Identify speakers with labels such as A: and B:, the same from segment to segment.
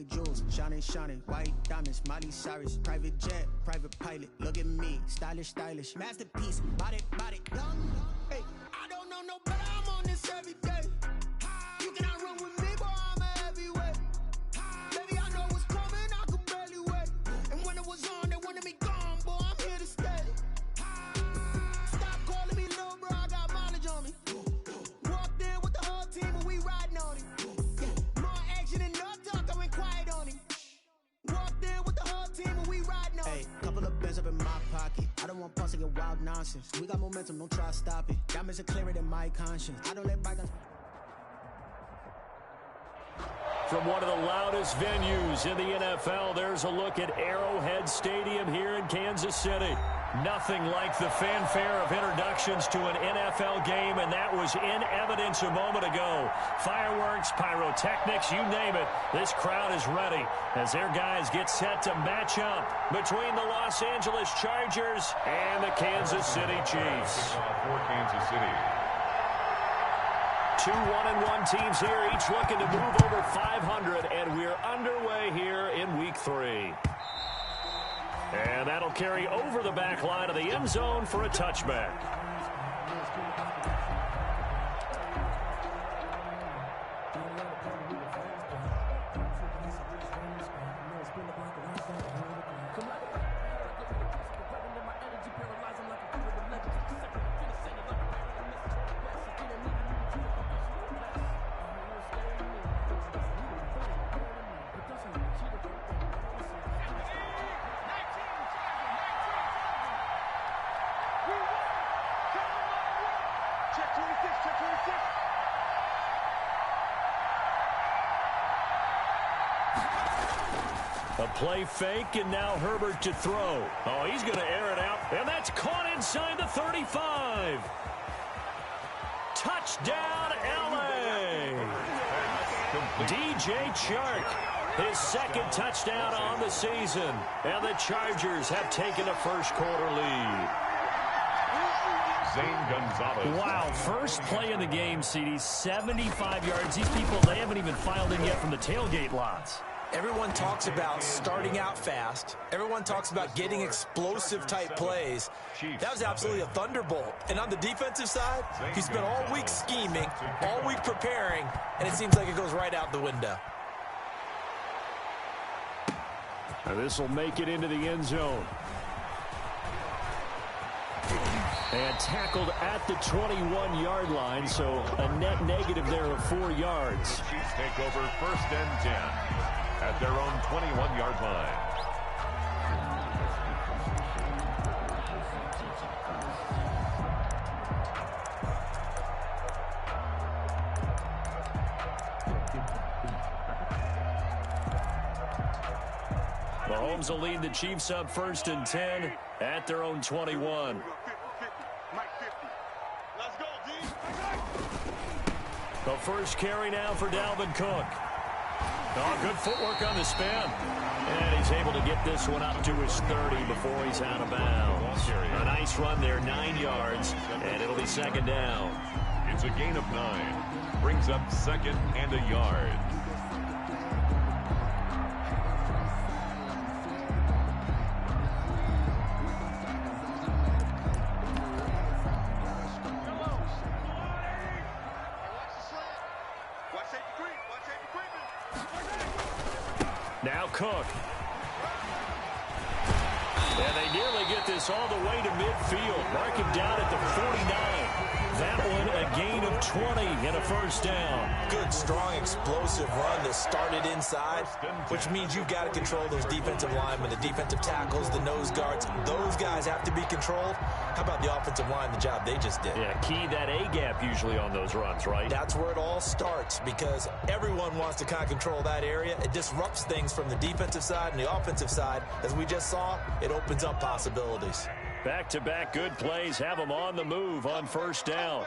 A: like jewels, shining, shining, white diamonds, Miley Cyrus, private jet, private pilot, look at me, stylish, stylish, masterpiece, body, body, young, hey, I don't know no better, I'm on this every day, you cannot run with me, boy, I'm a heavyweight, baby, I know what's coming, I could barely wait, and when it was on, they wanted me gone, boy, I'm here to stay, stop calling me little bro, I got mileage on me, walked in with the whole team and we riding on it. Hey, couple of bands up in my pocket. I don't want pulse and wild nonsense. We got momentum, don't try to stop it. Diamonds are clearer than my conscience. I don't let bygones.
B: From one of the loudest venues in the NFL, there's a look at Arrowhead Stadium here in Kansas City. Nothing like the fanfare of introductions to an NFL game, and that was in evidence a moment ago. Fireworks, pyrotechnics, you name it. This crowd is ready as their guys get set to match up between the Los Angeles Chargers and the Kansas City Chiefs.
C: For Kansas City.
B: 2 1-1 teams here, each looking to move over 500, and we're underway here in Week 3. And that'll carry over the back line of the end zone for a touchback. A play fake, and now Herbert to throw. Oh, he's going to air it out, and that's caught inside the 35. Touchdown, L.A. DJ Chark, his second touchdown on the season, and the Chargers have taken a first-quarter lead.
C: Zane Gonzalez.
B: Wow, first play in the game, CD, 75 yards. These people, they haven't even filed in yet from the tailgate lots.
D: Everyone talks about starting out fast. Everyone talks about getting explosive-type plays. That was absolutely a thunderbolt. And on the defensive side, he spent all week scheming, all week preparing, and it seems like it goes right out the window.
B: Now this will make it into the end zone. And tackled at the 21-yard line, so a net negative there of 4 yards.
C: Chiefs take over 1st and 10 at their own 21-yard line.
B: Mahomes will lead the Chiefs up 1st and 10 at their own 21. The first carry now for Dalvin Cook. Oh, good footwork on the spin. And he's able to get this one up to his 30 before he's out of bounds. A nice run there, 9 yards, and it'll be 2nd down.
C: It's a gain of 9. Brings up 2nd and a yard.
B: Now Cook. And they nearly get this all the way to midfield. Mark him down at the 49. That one a gain of 20 and a 1st down.
D: Good, strong, explosive run that started inside, which means you've got to control those defensive linemen, the defensive tackles, the nose guards. Those guys have to be controlled. How about the offensive line, the job they just did?
B: Yeah, key that A-gap usually on those runs, right?
D: That's where it all starts because everyone wants to kind of control that area. It disrupts things from the defensive side and the offensive side. As we just saw, it opens up possibilities.
B: Back-to-back good plays have them on the move on 1st down.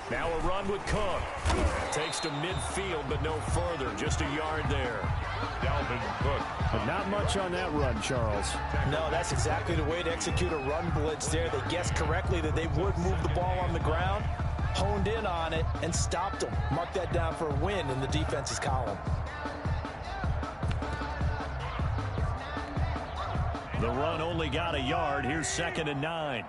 B: Now a run with Cook. Takes to midfield, but no further. Just a yard there. But not much on that run, Charles.
D: No, that's exactly the way to execute a run blitz there. They guessed correctly that they would move the ball on the ground, honed in on it, and stopped them. Mark that down for a win in the defense's column.
B: The run only got a yard. Here's 2nd and 9.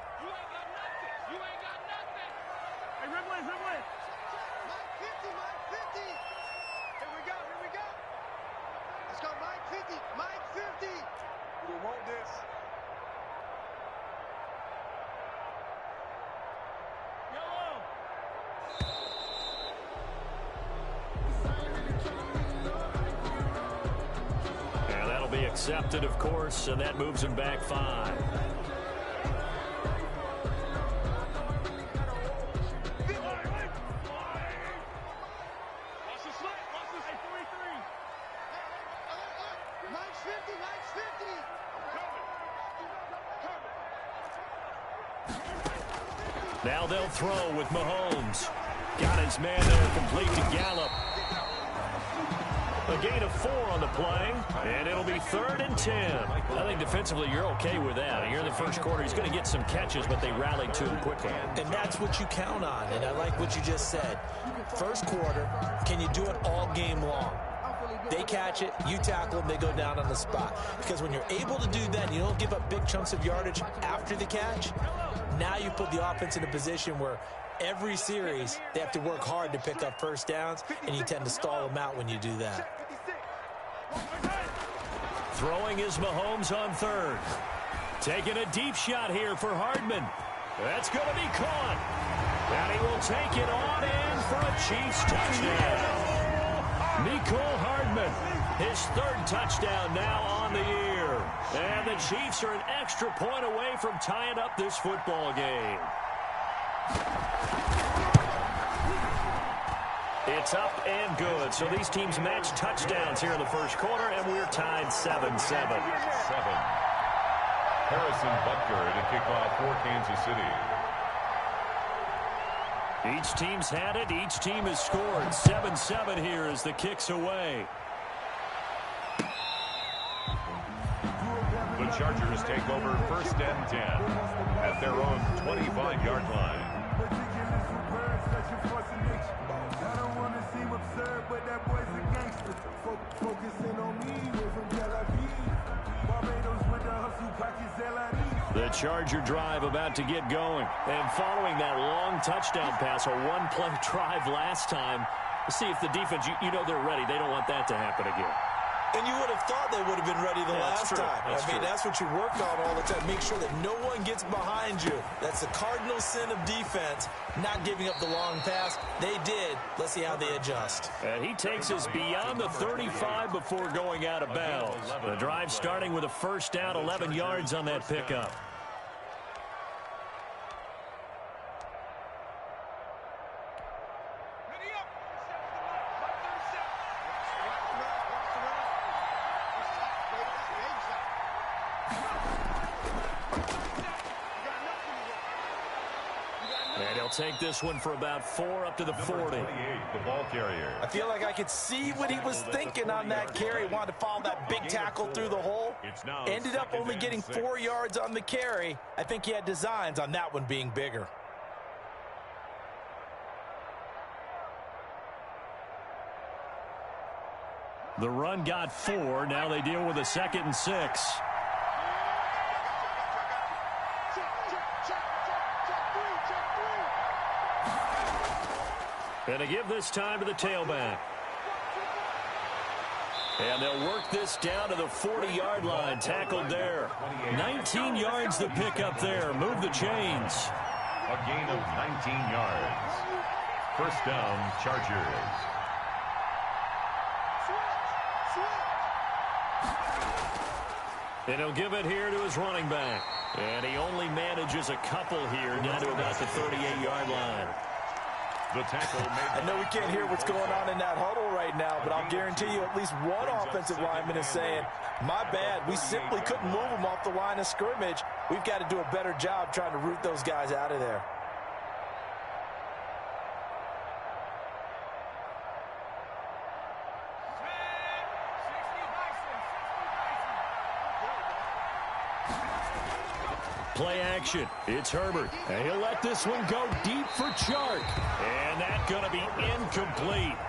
B: Accepted, of course, and that moves him back 5. Now they'll throw with Mahomes. Got his man there, complete to Gallup. A gain of 4 on the play, and it'll be 3rd and 10. I think defensively you're okay with that. Here in the first quarter, he's going to get some catches, but they rallied to him quickly.
D: And that's what you count on, and I like what you just said. First quarter, can you do it all game long? They catch it, you tackle them, they go down on the spot. Because when you're able to do that, and you don't give up big chunks of yardage after the catch, now you put the offense in a position where every series, they have to work hard to pick up first downs, and you tend to stall them out when you do that.
B: Throwing is Mahomes on 3rd. Taking a deep shot here for Hardman. That's going to be caught. And he will take it on in for a Chiefs touchdown. Mecole Hardman, his 3rd touchdown now on the year. And the Chiefs are an extra point away from tying up this football game. It's up and good. So these teams match touchdowns here in the first quarter, and we're tied 7-7.
C: Harrison Butker to kick off for Kansas City.
B: Each team's had it. Each team has scored. 7-7 here as the kick's away.
C: The Chargers take over 1st and 10 at their own 25-yard line.
B: The Charger drive about to get going. And following that long touchdown pass, a one-play drive last time, see if the defense, you know they're ready. They don't want that to happen again.
D: And you would have thought they would have been ready the last time. That's what you work on all the time. Make sure that no one gets behind you. That's the cardinal sin of defense, not giving up the long pass. They did. Let's see how they adjust.
B: And he takes us beyond the 35 before going out of bounds. The drive starting with a first down, 11 yards on that pickup. Take this one for about 4 up to the 40.
C: The ball carrier.
D: I feel like I could see what he was thinking on that carry. Wanted to follow that big tackle through the hole. Ended up only getting 4 yards on the carry. I think he had designs on that one being bigger.
B: The run got 4. Now they deal with a 2nd and 6. And to give this time to the tailback. And they'll work this down to the 40-yard line. Tackled there. 19 yards to pick up there. Move the chains.
C: A gain of 19 yards. First down, Chargers.
B: And he'll give it here to his running back. And he only manages a couple here down to about the 38-yard line.
C: The tackle made.
D: I know we can't hear what's going on in that huddle right now, but I'll guarantee you at least one offensive lineman is saying, my bad, we simply couldn't move them off the line of scrimmage. We've got to do a better job trying to root those guys out of there.
B: action. It's Herbert. And he'll let this one go deep for Chark. And that's going to be incomplete.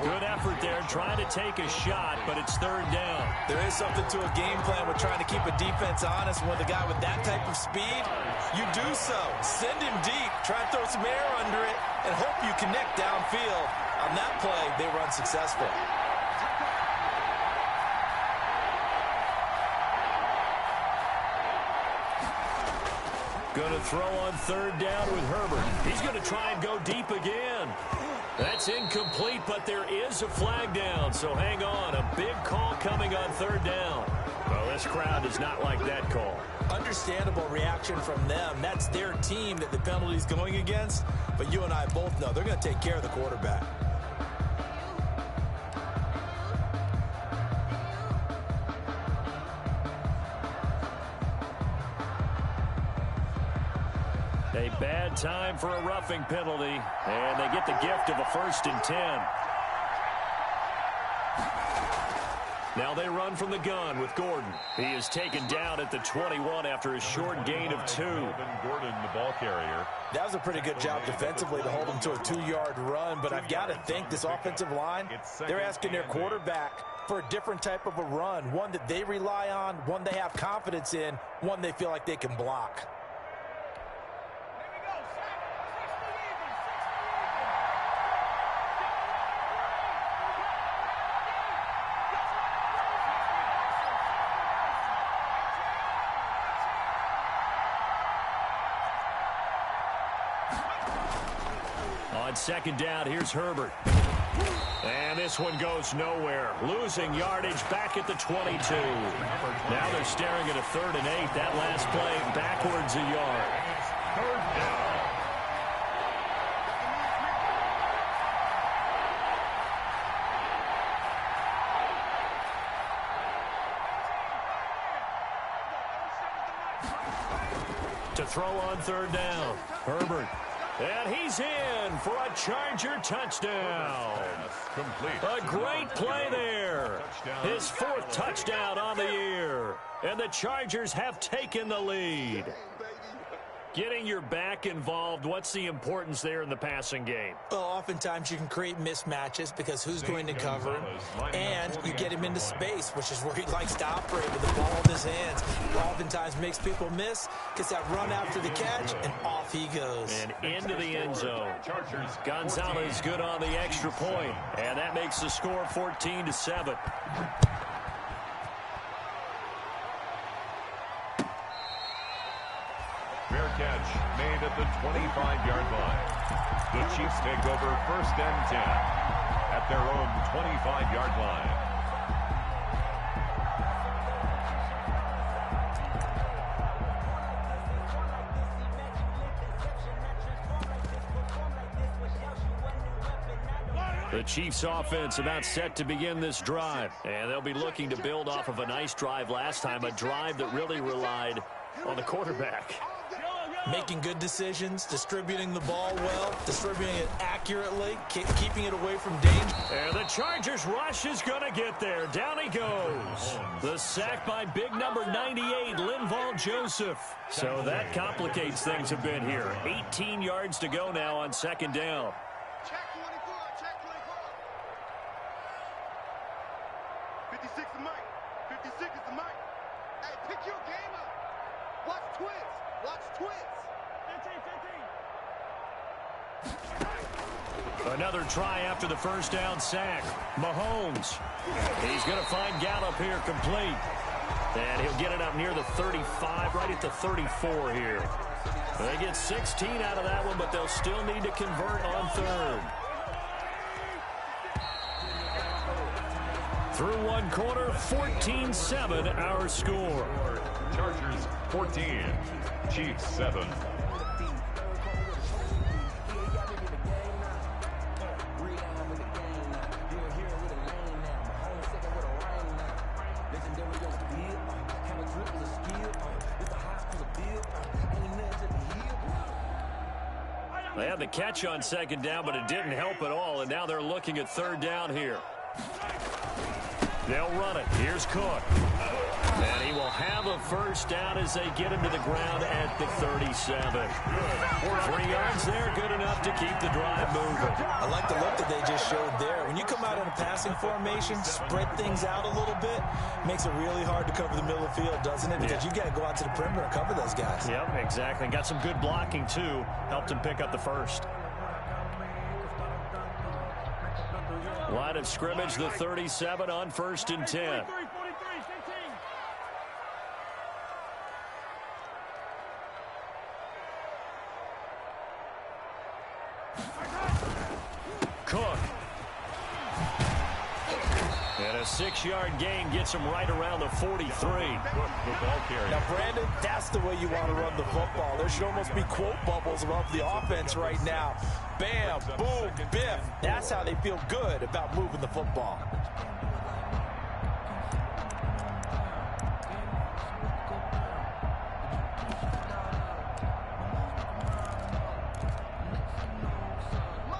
B: Good effort there trying to take a shot, but it's third down.
D: There is something to a game plan with trying to keep a defense honest. With a guy with that type of speed, you do so. Send him deep. Try to throw some air under it and hope you connect downfield. On that play, they were unsuccessful.
B: Going to throw on third down with Herbert. He's going to try and go deep again. That's incomplete, but there is a flag down, so hang on. A big call coming on third down. Well, this crowd does not like that call.
D: Understandable reaction from them. That's their team that the penalty's going against, but you and I both know they're going to take care of the quarterback.
B: A bad time for a roughing penalty, and they get the gift of a 1st and 10. Now they run from the gun with Gordon. He is taken down at the 21 after a short gain of 2.
C: Gordon, the ball carrier.
D: That was a pretty good job defensively to hold him to a 2-yard run, but I've got to think this offensive line, they're asking their quarterback for a different type of a run, one that they rely on, one they have confidence in, one they feel like they can block.
B: On second down, here's Herbert. And this one goes nowhere. Losing yardage back at the 22. Now they're staring at a 3rd and 8. That last play backwards a yard.
C: Third down.
B: To throw on third down, Herbert. And he's in for a Charger touchdown. A great play there. His 4th touchdown on the year. And the Chargers have taken the lead. Getting your back involved, what's the importance there in the passing game?
D: Well, oftentimes you can create mismatches because who's going to cover him, and you get him into space, which is where he likes to operate with the ball in his hands. Oftentimes makes people miss, gets that run after the catch, and off he goes.
B: And into the end zone. Gonzalez good on the extra point, and that makes the score 14-7.
C: Fair catch made at the 25-yard line. The Chiefs take over 1st and 10 at their own 25-yard line.
B: The Chiefs offense about set to begin this drive, and they'll be looking to build off of a nice drive last time, a drive that really relied on the quarterback.
D: Making good decisions, distributing the ball well, distributing it accurately, keeping it away from danger.
B: And the Chargers rush is going to get there. Down he goes. The sack by big number 98, Linval Joseph. So that complicates things a bit here. 18 yards to go now on second down.
E: Check 24, check 24. 56 is Mike. 56 is the Mike. Hey, pick your game up. Watch twins. Watch twins. 15.
B: Another try after the first down sack. Mahomes. He's going to find Gallup here complete. And he'll get it up near the 35, right at the 34 here. They get 16 out of that one, but they'll still need to convert on third. Through one quarter, 14-7 our score.
C: Chargers 14, Chiefs 7.
B: They had the catch on second down, but it didn't help at all, and now they're looking at third down here. They'll run it. Here's Cook. And he will have a first down as they get him to the ground at the 37. 3 yards there, good enough to keep the drive moving.
D: I like the look that they just showed there. When you come out in a passing formation, spread things out a little bit, makes it really hard to cover the middle of the field, doesn't it? Because you got to go out to the perimeter and cover those guys.
B: Yep, exactly. Got some good blocking, too. Helped him pick up the first. Line of scrimmage, the 37 on 1st and 10. Cook. And a 6-yard gain gets him right around the 43.
D: Now, Brandon, that's the way you want to run the football. There should almost be quote bubbles above the offense right now. Bam, boom, biff. That's how they feel good about moving the football.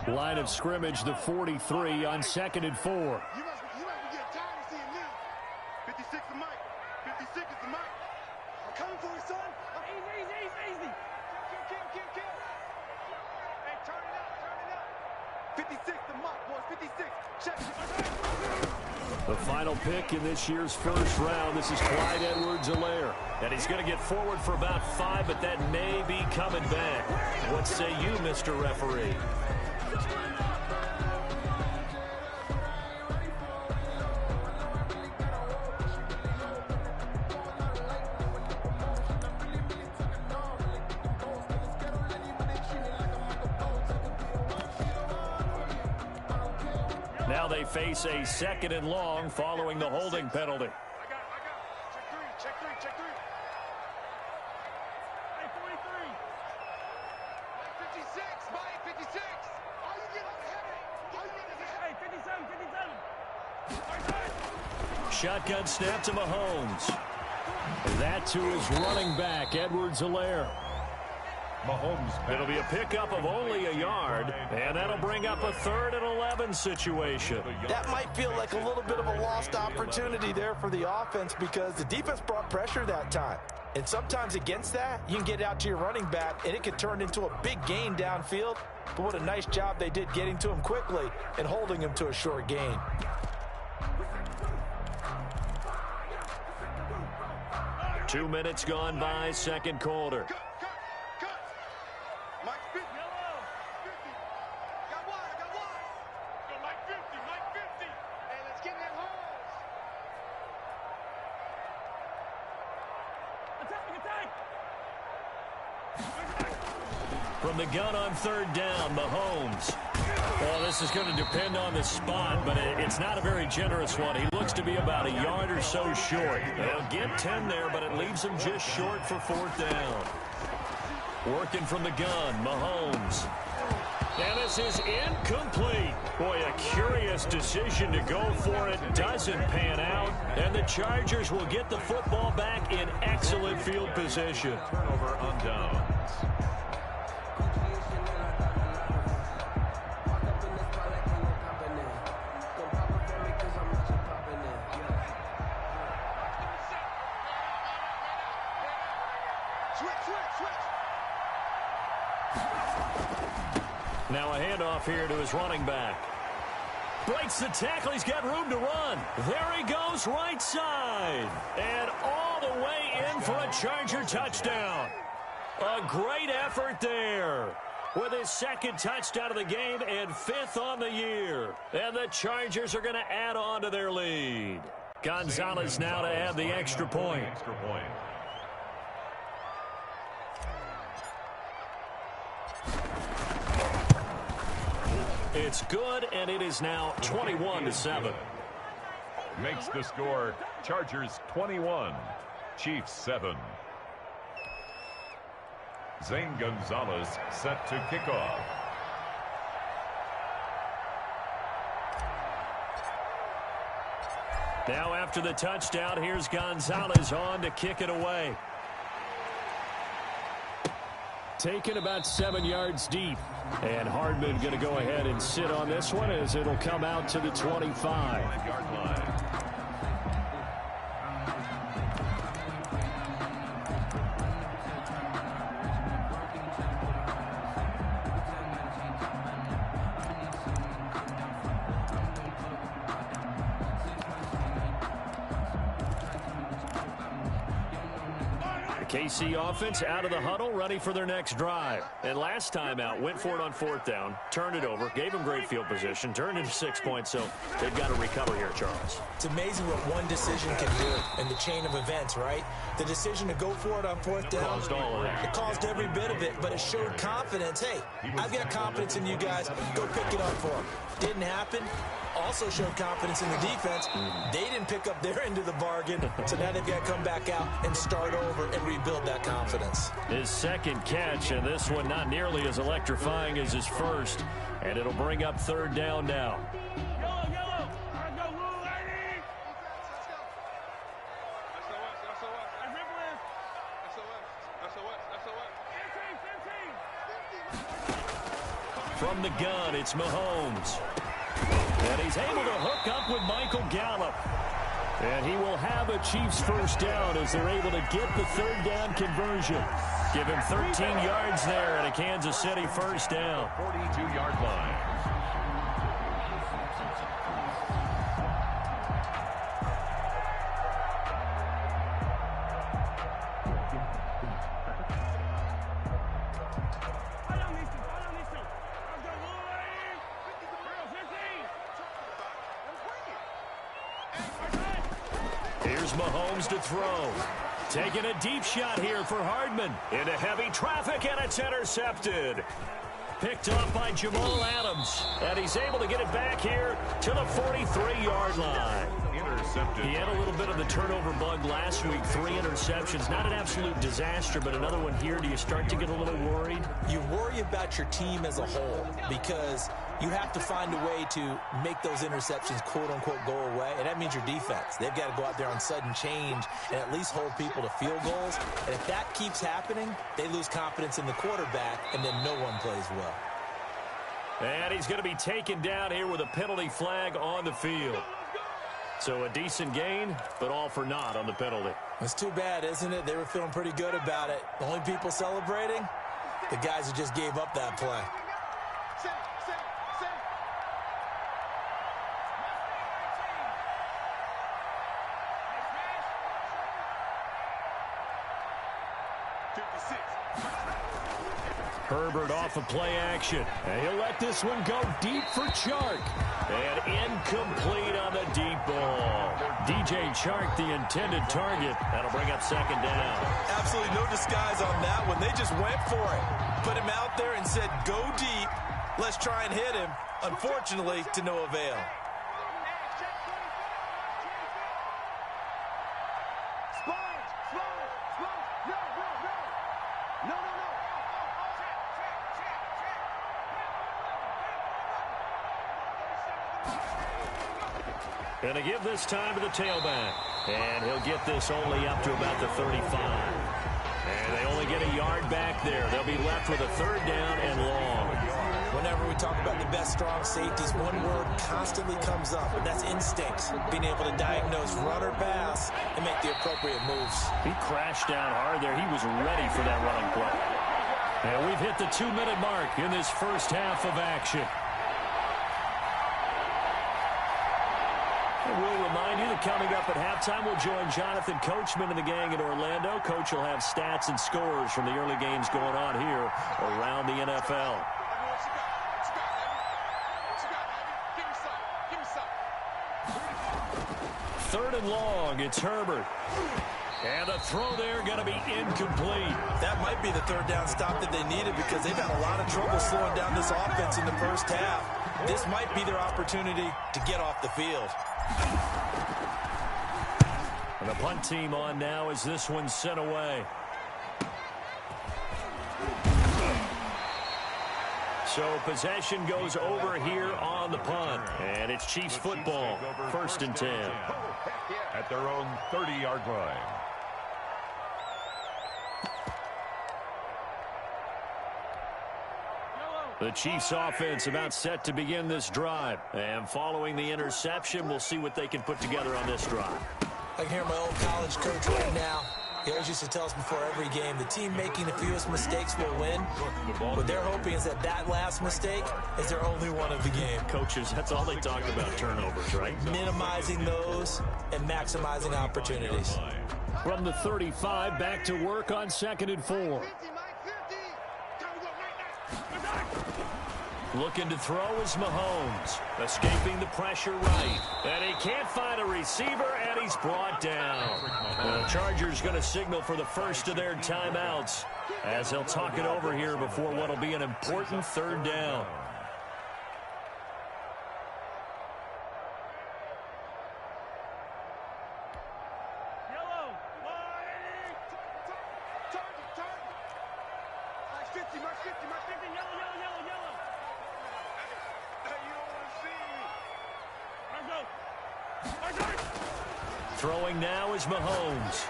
B: Line of scrimmage, the 43 on 2nd and 4.
E: You must be getting tired of seeing me. 56 is Mike. 56 is the Mike. I'm coming for you, son. Easy. Kill. Hey, turn it up. 56 the Mike, boys. 56. Check.
B: The final pick in this year's first round. This is Clyde Edwards-Helaire. And he's going to get forward for about 5, but that may be coming back. What say you, Mr. Referee? Now they face a 2nd and long following the holding penalty.
E: I got. Check three. Hey, 43. 56, Mike, 56. All you get is a headache. Hey, 57.
B: Shotgun snap to Mahomes. That to his running back, Edwards-Helaire.
C: Mahomes.
B: It'll be a pickup of only a yard, and that'll bring up a 3rd and 11 situation.
D: That might feel like a little bit of a lost opportunity there for the offense because the defense brought pressure that time. And sometimes against that, you can get out to your running back, and it could turn into a big gain downfield. But what a nice job they did getting to him quickly and holding him to a short gain.
B: Two minutes gone by, second quarter.
E: Cut. Mike 50. 50. Got one. Go Mike 50. Hey, let's get in that hole. Attack.
B: From the gun on 3rd down, Mahomes. Well, this is going to depend on the spot, but it's not a very generous one. He looks to be about a yard or so short. They'll get 10 there, but it leaves him just short for 4th down. Working from the gun, Mahomes. And this is incomplete. Boy, a curious decision to go for it. Doesn't pan out. And the Chargers will get the football back in excellent field position.
C: Turnover on downs.
B: Now a handoff here to his running back. Breaks the tackle. He's got room to run. There he goes, right side. And all the way in for a Charger touchdown. A great effort there. With his 2nd touchdown of the game and 5th on the year. And the Chargers are going to add on to their lead. Gonzalez now to add the extra point. It's good, and it is now 21-7.
C: Makes the score Chargers 21, Chiefs 7. Zane Gonzalez set to kick off.
B: Now after the touchdown, here's Gonzalez on to kick it away. Taken about 7 yards deep. And Hardman going to go ahead and sit on this one as it'll come out to the 25. KC offense out of the huddle, ready for their next drive. And last time out, went for it on 4th down, turned it over, gave them great field position, turned into 6 points, so they've got to recover here, Charles.
D: It's amazing what one decision can do in the chain of events, right? The decision to go for it on 4th down,
B: caused all of that.
D: It caused every bit of it, but it showed confidence. Hey, I've got confidence in you guys. Go pick it up for them. Didn't happen. Also showed confidence in the defense. They didn't pick up their end of the bargain, so now they've got to come back out and start over and rebuild that confidence.
B: His second catch, and this one not nearly as electrifying as his first, and it'll bring up 3rd down now. From the gun, it's Mahomes. And he's able to hook up with Michael Gallup. And he will have a Chiefs first down as they're able to get the 3rd down conversion. Give him 13 yards there and a Kansas City first down.
C: 42-yard line.
B: Here's Mahomes to throw. Taking a deep shot here for Hardman. Into heavy traffic, and it's intercepted. Picked off by Jamal Adams. And he's able to get it back here to the 43-yard line.
C: Intercepted.
B: He had a little bit of the turnover bug last week. 3 interceptions. Not an absolute disaster, but another one here. Do you start to get a little worried?
D: You worry about your team as a whole because you have to find a way to make those interceptions, quote-unquote, go away, and that means your defense. They've got to go out there on sudden change and at least hold people to field goals. And if that keeps happening, they lose confidence in the quarterback, and then no one plays well.
B: And he's going to be taken down here with a penalty flag on the field. So a decent gain, but all for naught on the penalty.
D: It's too bad, isn't it? They were feeling pretty good about it. The only people celebrating, the guys who just gave up that play.
B: Herbert off of play action. And he'll let this one go deep for Chark. And incomplete on the deep ball. DJ Chark, the intended target. That'll bring up 2nd down.
D: Absolutely no disguise on that one. They just went for it. Put him out there and said, go deep. Let's try and hit him. Unfortunately, to no avail.
B: Going to give this time to the tailback. And he'll get this only up to about the 35. And they only get a yard back there. They'll be left with a 3rd down and long.
D: Whenever we talk about the best strong safeties, one word constantly comes up, and that's instinct. Being able to diagnose run or pass and make the appropriate moves.
B: He crashed down hard there. He was ready for that running play. And we've hit the 2-minute mark in this first half of action. We'll remind you that coming up at halftime, we'll join Jonathan Coachman and the gang in Orlando. Coach will have stats and scores from the early games going on here around the NFL. 3rd and long, it's Herbert. And the throw there going to be incomplete.
D: That might be the 3rd down stop that they needed because they've had a lot of trouble slowing down this offense in the first half. This might be their opportunity to get off the field.
B: And the punt team on now as this one's sent away. So possession goes over here on the punt. And it's Chiefs football, 1st and 10.
C: At their own 30-yard line.
B: The Chiefs offense about set to begin this drive. And following the interception, we'll see what they can put together on this drive.
D: I can hear my old college coach right now. He always used to tell us before every game, the team making the fewest mistakes will win. What they're hoping is that that last mistake is their only one of the game.
B: Coaches, that's all they talk about, turnovers, right?
D: Minimizing those and maximizing opportunities.
B: From the 35, back to work on 2nd and 4. Looking to throw is Mahomes. Escaping the pressure right. And he can't find a receiver, and he's brought down. The Chargers going to signal for the first of their timeouts as they'll talk it over here before what will be an important 3rd down. Throwing now is Mahomes.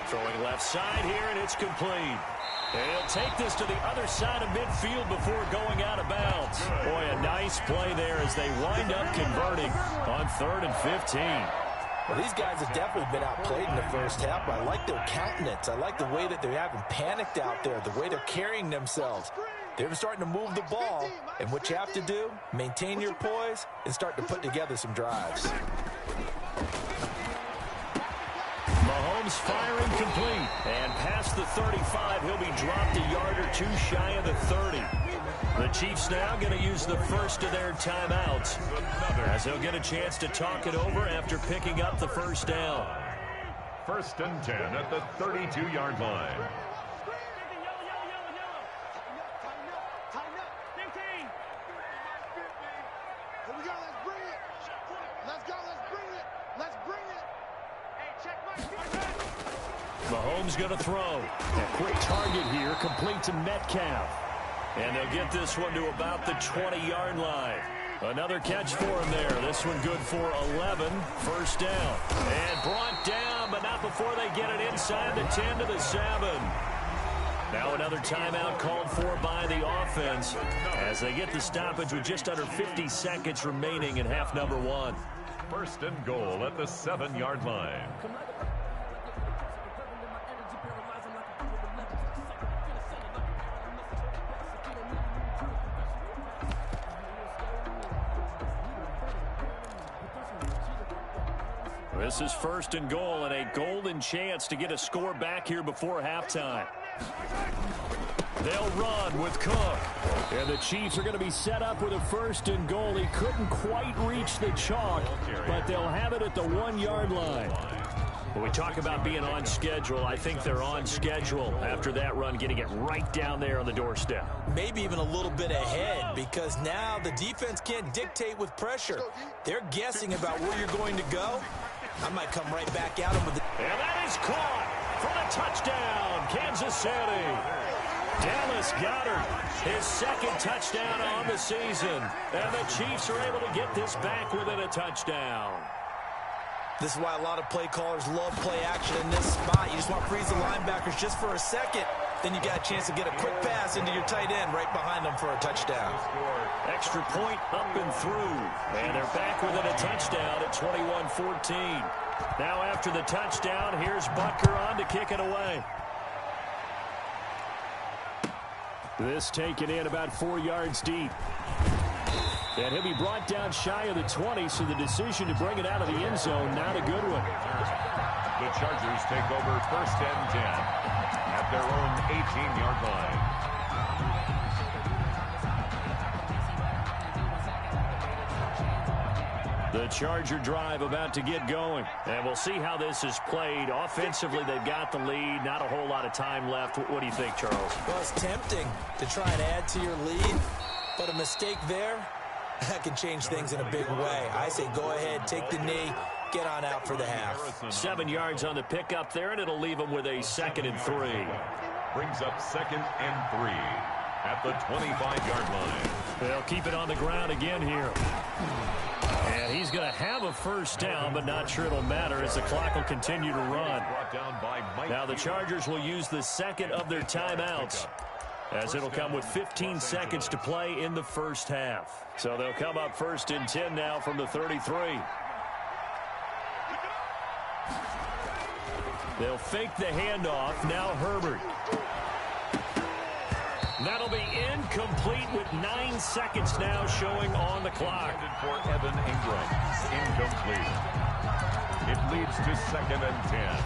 B: Throwing left side here, and it's complete. And he'll take this to the other side of midfield before going out of bounds. Boy, a nice play there as they wind up converting on 3rd and 15.
D: Well, these guys have definitely been outplayed in the first half, but I like their countenance. I like the way that they haven't panicked out there, the way they're carrying themselves. They're starting to move the ball, and what you have to do, maintain your poise and start to put together some drives.
B: Mahomes firing complete. And past the 35, he'll be dropped a yard or 2 shy of the 30. The Chiefs now going to use the first of their timeouts as they'll get a chance to talk it over after picking up the 1st down.
C: 1st and 10 at the 32-yard line.
B: Mahomes going to throw. A quick target here, complete to Metcalf. And they'll get this one to about the 20-yard line. Another catch for him there. This one good for 11. 1st down. And brought down, but not before they get it inside the 10 to the 7. Now another timeout called for by the offense as they get the stoppage with just under 50 seconds remaining in half number 1.
C: 1st and goal at the 7-yard line.
B: This is 1st and goal and a golden chance to get a score back here before halftime. They'll run with Cook. And the Chiefs are going to be set up with a 1st and goal. He couldn't quite reach the chalk, but they'll have it at the 1-yard line. When we talk about being on schedule, I think they're on schedule after that run, getting it right down there on the doorstep.
D: Maybe even a little bit ahead because now the defense can't dictate with pressure. They're guessing about where you're going to go. I might come right back at him with it.
B: And that is caught for the touchdown, Kansas City. Dallas Goedert, his 2nd touchdown on the season. And the Chiefs are able to get this back within a touchdown.
D: This is why a lot of play callers love play action in this spot. You just want to freeze the linebackers just for a second. Then you got a chance to get a quick pass into your tight end right behind them for a touchdown.
B: Extra point up and through. And they're back within a touchdown at 21-14. Now after the touchdown, here's Butker on to kick it away. This taken in about 4 yards deep. And he'll be brought down shy of the 20, so the decision to bring it out of the end zone, not a good one.
C: The Chargers take over 1st and 10 at their own 18-yard line.
B: The Charger drive about to get going. And we'll see how this is played. Offensively, they've got the lead. Not a whole lot of time left. What do you think, Charles?
D: Well, it's tempting to try and add to your lead, but a mistake there, that can change things in a big way. I say go ahead, take the knee, get on out for the half.
B: 7 yards on the pickup there, and it'll leave them with a 2nd and 3.
C: Brings up 2nd and 3 at the 25-yard line.
B: They'll keep it on the ground again here. And he's going to have a 1st down, but not sure it'll matter as the clock will continue to run. Now the Chargers will use the 2nd of their timeouts, as it'll come with 15 seconds to play in the 1st half. So they'll come up 1st and 10 now from the 33. They'll fake the handoff. Now Herbert. That'll be incomplete with 9 seconds now showing on the clock.
C: For Evan Ingram, incomplete. It leads to 2nd and 10.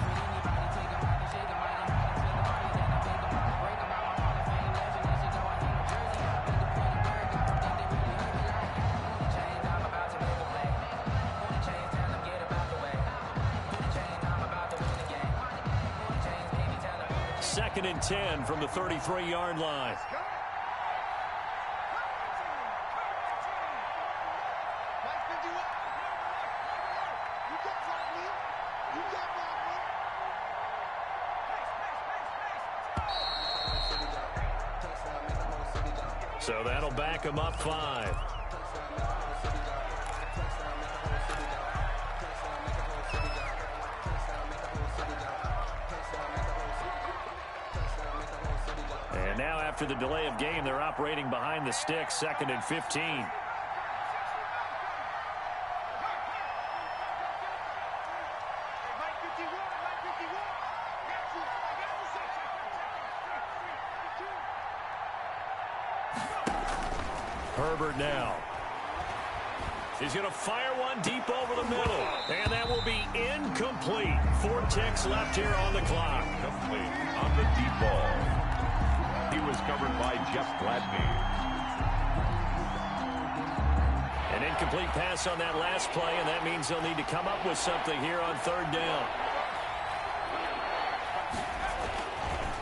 B: Second and 10 from the 33-yard line. So that'll back him up 5. And now after the delay of game, they're operating behind the sticks, 2nd and 15. Herbert now. He's going to fire one deep over the middle. And that will be incomplete. 4 ticks left here on the clock.
C: Complete on the deep ball. He was covered by Jeff Gladney.
B: An incomplete pass on that last play, and that means they'll need to come up with something here on 3rd down.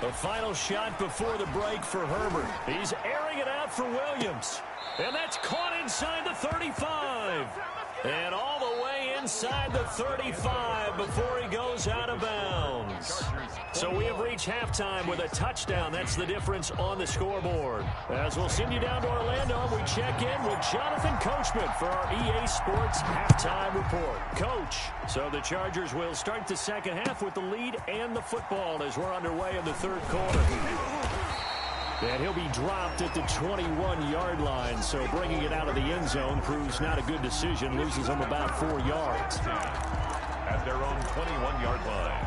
B: The final shot before the break for Herbert. He's airing it out for Williams. And that's caught inside the 35. And all the way inside the 35 before he goes out of bounds. So we have reached halftime with a touchdown. That's the difference on the scoreboard. As we'll send you down to Orlando, we check in with Jonathan Coachman for our EA Sports Halftime Report. Coach, so the Chargers will start the second half with the lead and the football as we're underway in the 3rd quarter. And he'll be dropped at the 21-yard line, so bringing it out of the end zone proves not a good decision, loses him about 4 yards.
C: At their own 21-yard line.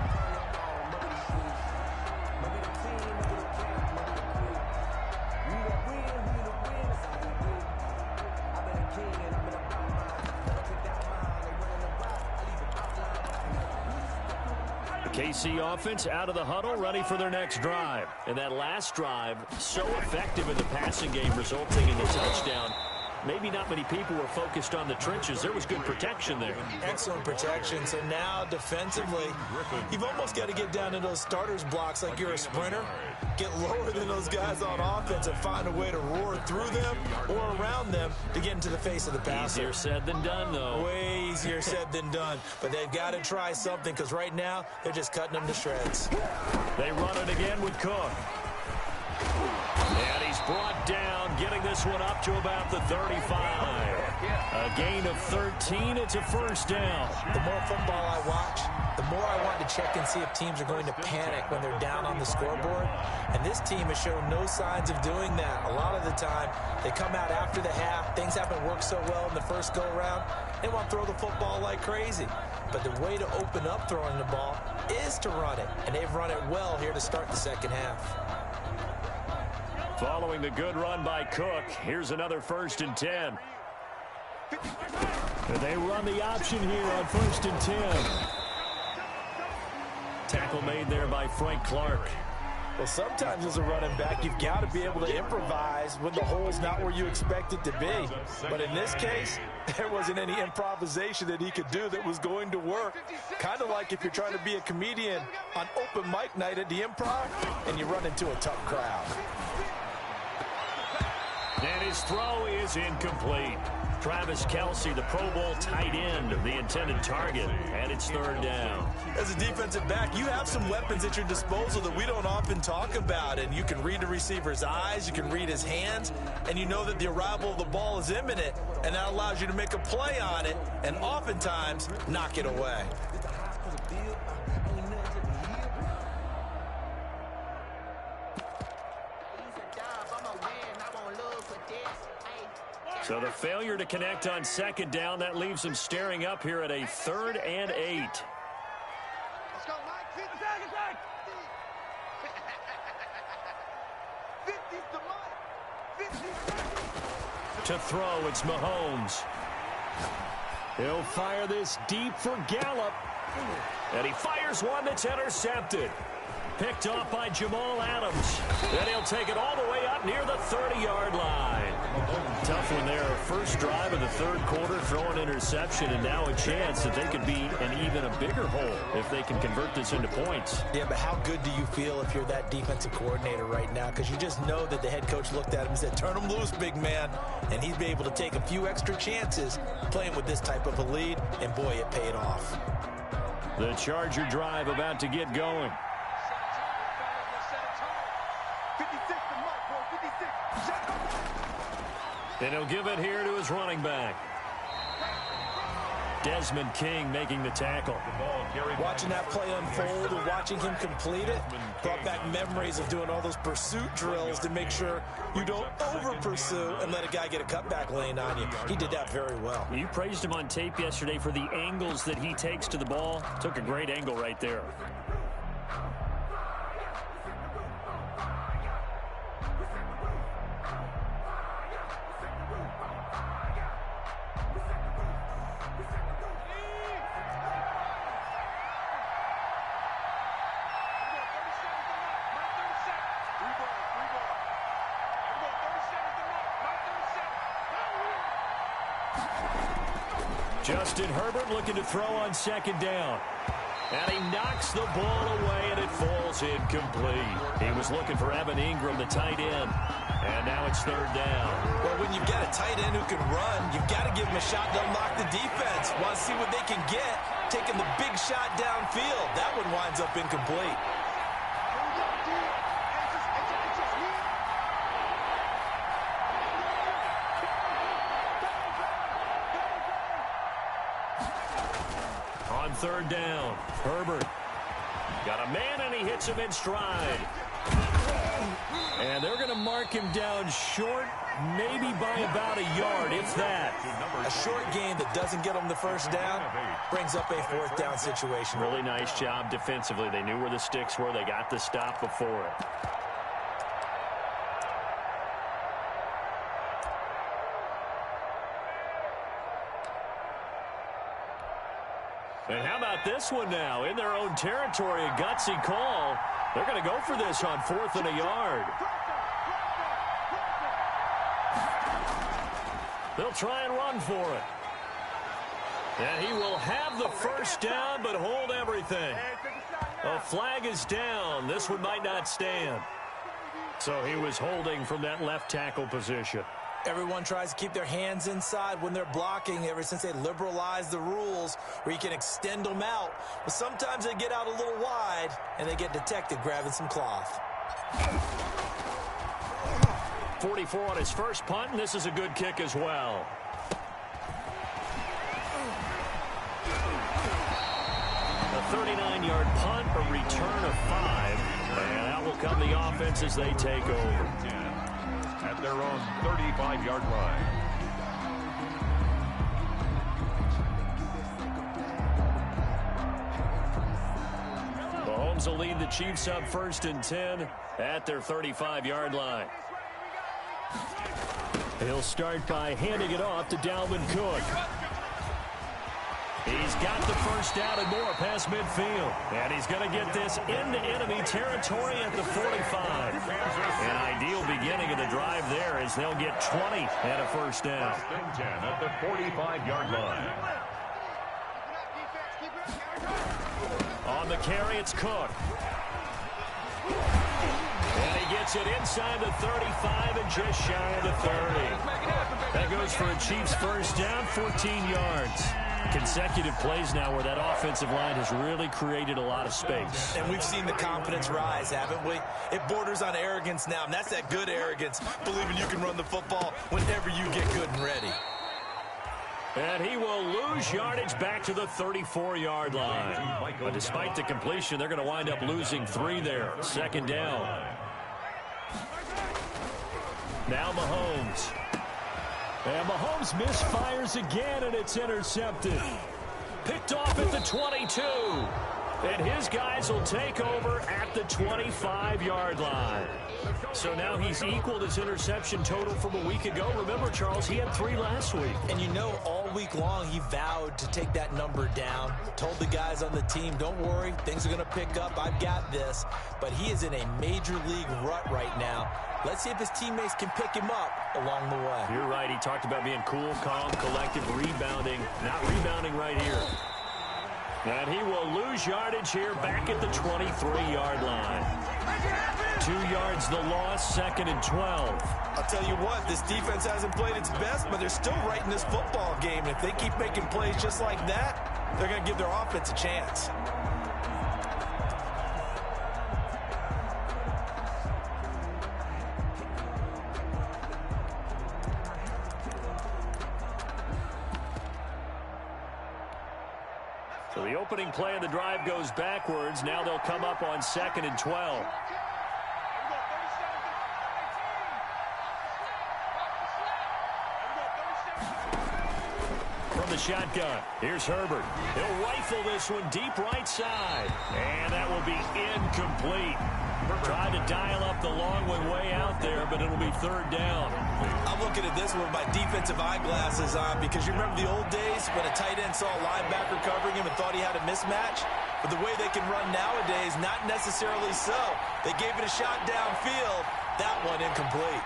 B: KC offense out of the huddle, ready for their next drive. And that last drive, so effective in the passing game, resulting in the touchdown. Maybe not many people were focused on the trenches. There was good protection there.
D: Excellent protection. So now defensively, you've almost got to get down to those starters blocks like you're a sprinter. Get lower than those guys on offense and find a way to roar through them or around them to get into the face of the passer.
B: Easier said than done, though.
D: Way easier said than done. But they've got to try something because right now they're just cutting them to shreds.
B: They run it again with Cook. And he's brought down, getting this one up to about the 35. A gain of 13. It's a 1st down.
D: The more football I watch, the more I want to check and see if teams are going to panic when they're down on the scoreboard. And this team has shown no signs of doing that. A lot of the time, they come out after the half. Things haven't worked so well in the first go-around. They want to throw the football like crazy. But the way to open up throwing the ball is to run it. And they've run it well here to start the second half.
B: Following the good run by Cook, here's another 1st and 10. And they run the option here on 1st and 10. Tackle made there by Frank Clark.
D: Well, sometimes as a running back, you've got to be able to improvise when the hole's not where you expect it to be. But in this case, there wasn't any improvisation that he could do that was going to work. Kind of like if you're trying to be a comedian on open mic night at the Improv and you run into a tough crowd.
B: And his throw is incomplete. Travis Kelce, the Pro Bowl tight end, the intended target, and it's 3rd down.
D: As a defensive back, you have some weapons at your disposal that we don't often talk about, and you can read the receiver's eyes, you can read his hands, and you know that the arrival of the ball is imminent, and that allows you to make a play on it, and oftentimes knock it away.
B: So the failure to connect on 2nd down, that leaves them staring up here at a 3rd and 8.
E: Let's go, Mike. 50 seconds. 50's the mark.
B: To throw, it's Mahomes. He'll fire this deep for Gallup. And he fires one that's intercepted. Picked off by Jamal Adams. Then he'll take it all the way up near the 30-yard line. Tough one there. First drive of the third quarter, throwing interception, and now a chance that they could be an even a bigger hole if they can convert this into points.
D: Yeah, but how good do you feel if you're that defensive coordinator right now? Because you just know that the head coach looked at him and said, turn him loose, big man. And he'd be able to take a few extra chances playing with this type of a lead, and boy, it paid off.
B: The Charger drive about to get going. And he'll give it here to his running back. Desmond King making the tackle.
D: Watching that play unfold and watching him complete it brought back memories of doing all those pursuit drills to make sure you don't over-pursue and let a guy get a cutback lane on you. He did that very well.
B: You praised him on tape yesterday for the angles that he takes to the ball. Took a great angle right there. Justin Herbert looking to throw on second down. And he knocks the ball away, and it falls incomplete. He was looking for Evan Ingram, the tight end. And now it's third down.
D: Well, when you've got a tight end who can run, you've got to give him a shot to unlock the defense. Want to see what they can get, taking the big shot downfield. That one winds up incomplete.
B: Third down. Herbert got a man, and he hits him in stride. And they're going to mark him down short, maybe by about a yard, if that.
D: A short gain that doesn't get them the first down brings up a fourth down situation.
B: Really nice job defensively. They knew where the sticks were. They got the stop before it. And how about this one now? In their own territory, a gutsy call. They're going to go for this on 4th and a yard. They'll try and run for it. And he will have the first down, but hold everything. A flag is down. This one might not stand. So he was holding from that left tackle position.
D: Everyone tries to keep their hands inside when they're blocking ever since they liberalized the rules where you can extend them out. But sometimes they get out a little wide, and they get detected grabbing some cloth.
B: 44 on his first punt, and this is a good kick as well. A 39-yard punt, a return of 5. And out will come the offense as they take over.
C: At their own 35-yard line.
B: Mahomes will lead the Chiefs up 1st and 10 at their 35-yard line. He'll start by handing it off to Dalvin Cook. He's got the first down and more past midfield. And he's going to get this into enemy territory at the 45. An ideal beginning of the drive there as they'll get 20 and a first down.
C: 10 at the 45-yard line.
B: On the carry, it's Cook. And he gets it inside the 35 and just shy of the 30. That goes for a Chiefs first down, 14 yards. Consecutive plays now where that offensive line has really created a lot of space.
D: And we've seen the confidence rise, haven't we? It borders on arrogance now, and that's that good arrogance, believing you can run the football whenever you get good and ready.
B: And he will lose yardage back to the 34-yard line. But despite the completion, they're going to wind up losing 3 there. Second down. Now Mahomes. And Mahomes misfires again, and it's intercepted. Picked off at the 22. And his guys will take over at the 25-yard line. So now he's equaled his interception total from a week ago. Remember, Charles, he had 3 last week.
D: And you know, all week long he vowed to take that number down. Told the guys on the team, don't worry, things are going to pick up. I've got this. But he is in a major league rut right now. Let's see if his teammates can pick him up along the way.
B: You're right. He talked about being cool, calm, collective, rebounding. Not rebounding right here. And he will lose yardage here back at the 23-yard line. 2 yards the loss, 2nd and 12.
D: I'll tell you what, this defense hasn't played its best, but they're still right in this football game. And if they keep making plays just like that, they're going to give their offense a chance.
B: So the opening play of the drive goes backwards. Now they'll come up on 2nd and 12. From the shotgun, here's Herbert. He'll rifle this one deep right side. And that will be incomplete. Tried to dial up the long one way out there, but it'll be 3rd down.
D: I'm looking at this one with my defensive eyeglasses on because you remember the old days when a tight end saw a linebacker covering him and thought he had a mismatch? But the way they can run nowadays, not necessarily so. They gave it a shot downfield. That one incomplete.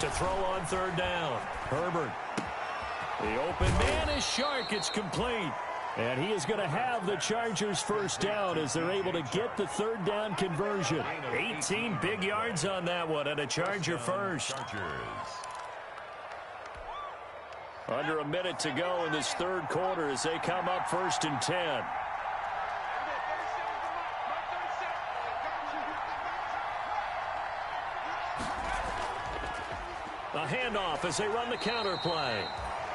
B: To throw on 3rd down. Herbert. The open man is Shark. It's complete. And he is going to have the Chargers 1st down as they're able to get the 3rd down conversion. 18 big yards on that one and a Charger first. Under a minute to go in this 3rd quarter as they come up 1st and 10. A handoff as they run the counter play.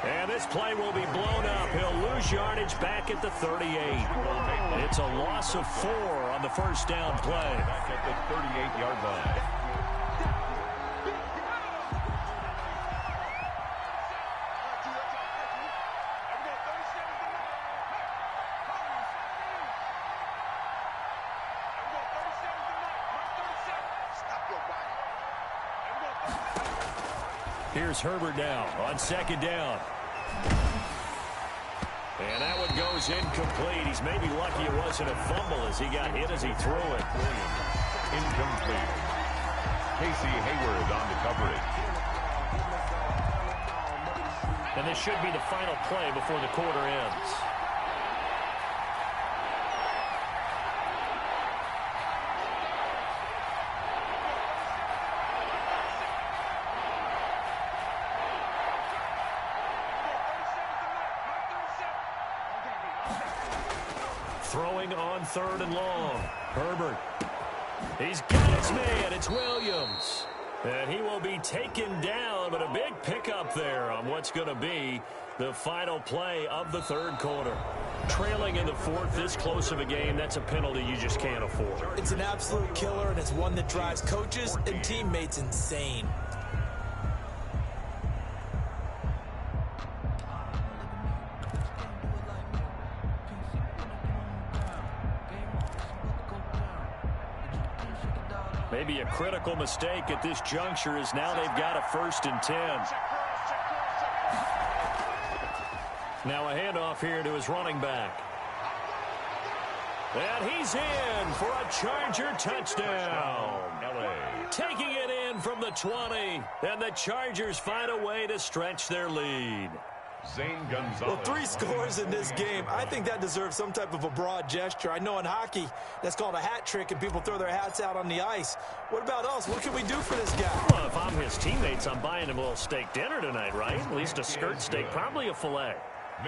B: And this play will be blown up. He'll lose yardage back at the 38. It's a loss of 4 on the 1st down play.
C: Back at the 38-yard line.
B: Here's Herbert now on 2nd down. And that one goes incomplete. He's maybe lucky it wasn't a fumble as he got hit as he threw it.
C: Incomplete. Casey Hayward on the coverage.
B: And this should be the final play before the quarter ends. Throwing on 3rd and long. Herbert. He's got his man. It's Williams. And he will be taken down, but a big pickup there on what's going to be the final play of the 3rd quarter. Trailing in the 4th, this close of a game, that's a penalty you just can't afford.
D: It's an absolute killer, and it's one that drives coaches and teammates insane.
B: Maybe a critical mistake at this juncture is now they've got a 1st and 10. Now a handoff here to his running back. And he's in for a Charger touchdown. Taking it in from the 20. And the Chargers find a way to stretch their lead.
D: Well, 3 scores in this game. I think that deserves some type of a broad gesture. I know in hockey, that's called a hat trick, and people throw their hats out on the ice. What about us? What can we do for this guy?
B: Well, if I'm his teammates, I'm buying him a little steak dinner tonight, right? At least a skirt steak, probably a filet.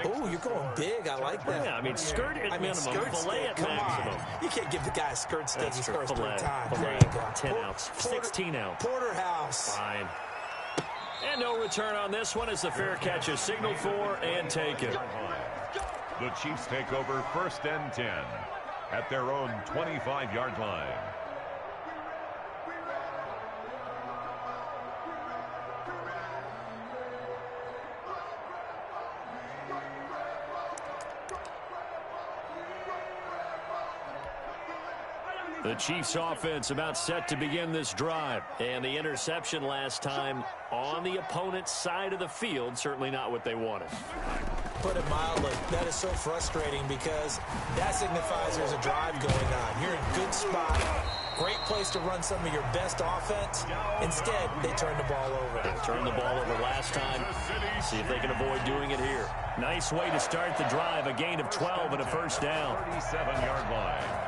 D: Oh, you're going big. I like that.
B: Yeah, I mean, skirt at minimum,
D: skirt
B: filet at maximum.
D: You can't give the guy a skirt steak. He scores 3 times.
B: Filet,
D: There you go.
B: 10 ounce, 16 ounce.
D: Porterhouse.
B: Fine. And no return on this one as the fair catch is signaled for and taken.
C: The Chiefs take over 1st and 10 at their own 25-yard line.
B: The Chiefs offense about set to begin this drive. And the interception last time on the opponent's side of the field, certainly not what they wanted.
D: Put it mildly, that is so frustrating because that signifies there's a drive going on. You're in a good spot. Great place to run some of your best offense. Instead, they turn the ball over.
B: They turned the ball over last time. See if they can avoid doing it here. Nice way to start the drive. A gain of 12 and a first down.
C: 37-yard line.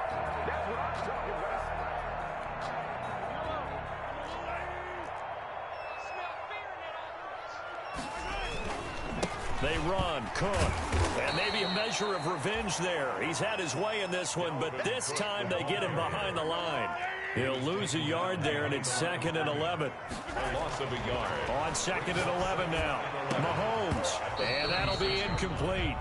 B: They run, Cook, and maybe a measure of revenge there. He's had his way in this one, but this time they get him behind the line. He'll lose a yard there, and it's 2nd and 11.
C: A loss of a yard.
B: On 2nd and 11 now. Mahomes, and that'll be incomplete.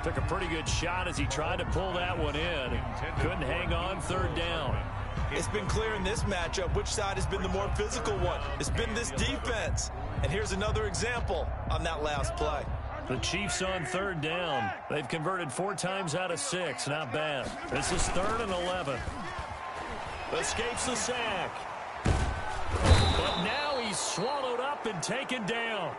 B: Took a pretty good shot as he tried to pull that one in. Couldn't hang on, 3rd down.
D: It's been clear in this matchup which side has been the more physical one. It's been this defense. And here's another example on that last play.
B: The Chiefs on 3rd down. They've converted 4 times out of 6. Not bad. This is 3rd and 11. Escapes the sack. But now he's swallowed up and taken down.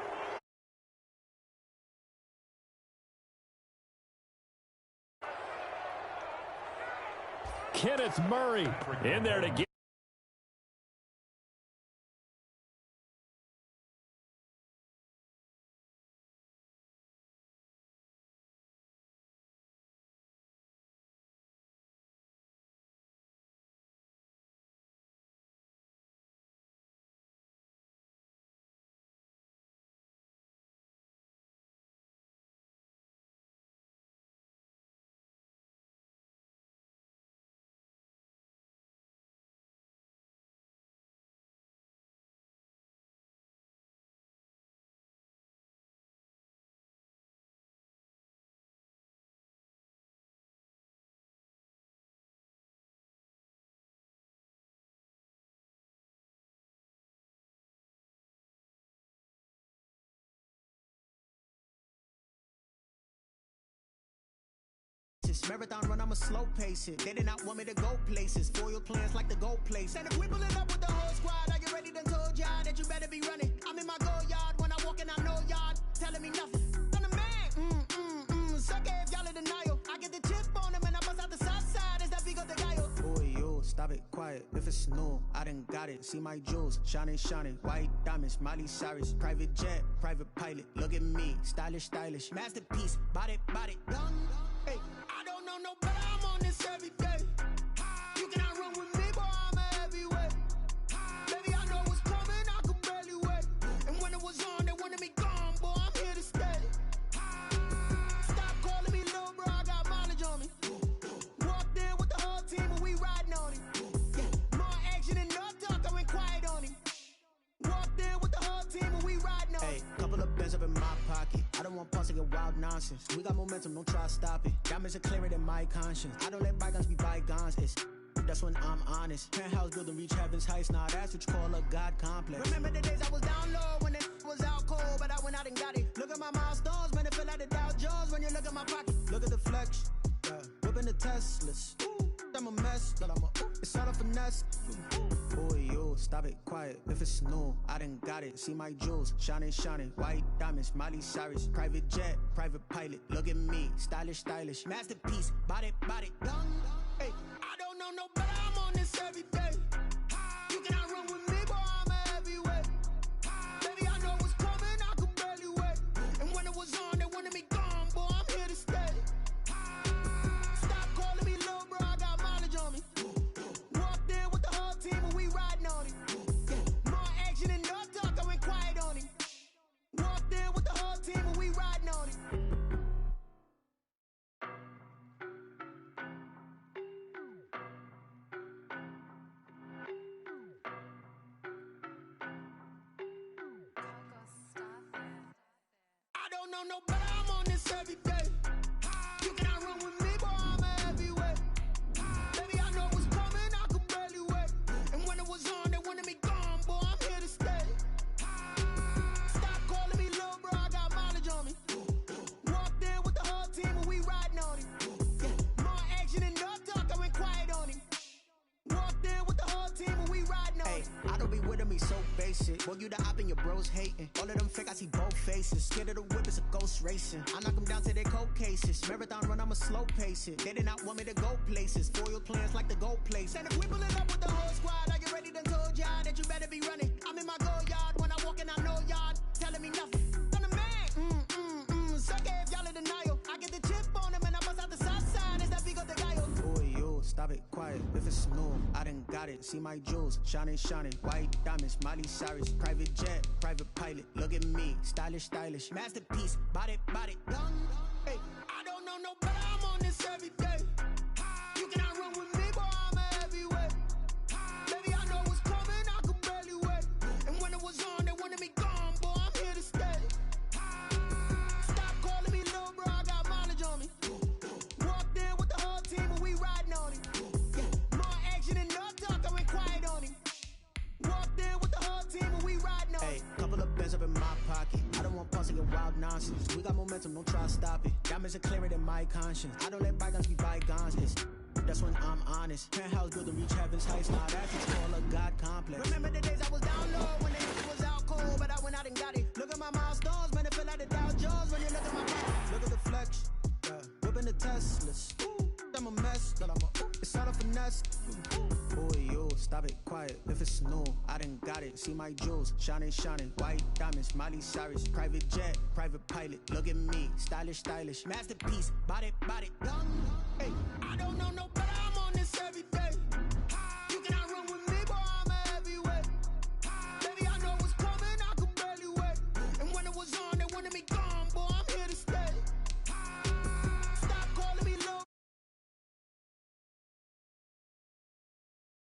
B: Kenneth Murray in there to get.
A: Marathon run, I'ma slow pace it. They did not want me to go places. Foil plans like the go place. And if we pulling up with the whole squad, are you ready? Done told y'all that you better be running. I'm in my go yard when I walk in, I know y'all telling me nothing. I'm the man. Suck it if y'all in denial. I get the chip on them and I bust out the south side. Is that Vigo de Gallo? Boy, yo, stop it, quiet. If it's new, I done got it. See my jewels, shining, shining. White diamonds, Miley Cyrus. Private jet, private pilot. Look at me, stylish, stylish. Masterpiece, body, young. Hey, I don't know no better, I'm on this every day. You cannot run with me, boy, I'm a heavyweight. Baby, I know what's coming, I could barely wait. And when it was on, they wanted me gone, boy, I'm here to stay. Stop calling me little bro, I got mileage on me. Walked in with the whole team and we riding on him. Yeah, more action and no talk, I went quiet on him. Walked in with the whole team and we riding on him. Hey, couple of bands up in my pocket. I don't want pause to get wild nonsense. We got momentum, don't try to stop it. Diamonds are clearer than my conscience. I don't let bygones be bygones. That's when I'm honest. Penthouse building, reach heaven's heights. Nah, that's what you call a God complex. Remember the days I was down low when it was out cold, but I went out and got it. Look at my milestones, man, it feel like the Dow Jones when you look at my pocket. Look at the flex, whipping the Teslas. I'm a mess, but it's all a finesse. Boy, yo, stop it, quiet. If it's new, I done got it. See my jewels, shining, shining. White diamonds, Miley Cyrus. Private jet, private pilot. Look at me, stylish, stylish. Masterpiece, body, young. Hey, I don't know no better, I'm on this every day. You cannot run with me, boy, I'm a heavyweight. Baby, I know what's coming, I could barely wait. And when it was on, they wanted me gone, boy, I'm here to stay. Stop calling me little bro, I got mileage on me. Walked in with the whole team and we riding on him. Yeah, more action and no talk, I went quiet on him. Walked in with the whole team and we riding on him. I don't know no better, I'm on this every day. You cannot run with me, boy, I'm a heavyweight. Baby, I know what's coming, I could barely wait. And when it was on, they wanted me gone, boy, I'm here to stay. Stop calling me little bro, I got mileage on me. Walked in with the whole team and we riding on him. Yeah, more action and no talk, I went quiet on him. Hey, I don't be with me so basic. Boy, you the op and your bros hating. All of them fake, I see both faces. Scared of the whip, it's a ghost racing. I knock them down to their cold cases. Marathon run, I'ma slow pace it. They did not want me to go places. Foil plans like the gold place. And if we pulling up with the whole squad, are you ready? Done told y'all that you better be running. I'm in my go yard. When I walk in, I know y'all telling me nothing. I'm the man. Suck it if y'all in denial. I get the chip on them and I bust out the south side. It's that Vigo de Gallo. Boy, yo, stop it, quiet. If it's new, I done got it. See my jewels, shining, white diamonds, Miley Cyrus, private jet, private pilot. Look at me, stylish, masterpiece, body, young. Hey, I don't know no better. I'm on this every day. You cannot run with me, boy. I'm a heavyweight. Baby, I know what's coming. I could barely wait. And when it was on, they wanted me gone, boy. I'm here to stay. Stop calling me little bro. I got mileage on me. Walked in with the whole team and we riding on it. Yeah, more action and no talk. I went quiet on him. Walked in with the whole team and we riding on it. Hey, couple of bands up in my pocket. I don't want pussy and wild nonsense. We got momentum, don't try to stop it. Diamonds are clearer than my conscience. I don't let bygones be bygones. That's when I'm honest. Penthouse building, reach heaven's heights. Now that's what's called a God complex. Remember the days I was down low when they was out cold, but I went out and got it. Look at my milestones, man, it feel like the Dow Jones when you look at my mouth. Look at the flex, whipping the Teslas. I'm a mess, it's all a finesse. Boy, yo, stop it, quiet. If it's new, I done got it. See my jewels, shining, white diamonds, Miley Cyrus, private jet, private pilot. Look at me, stylish, masterpiece, body, young. Hey, I don't know no better.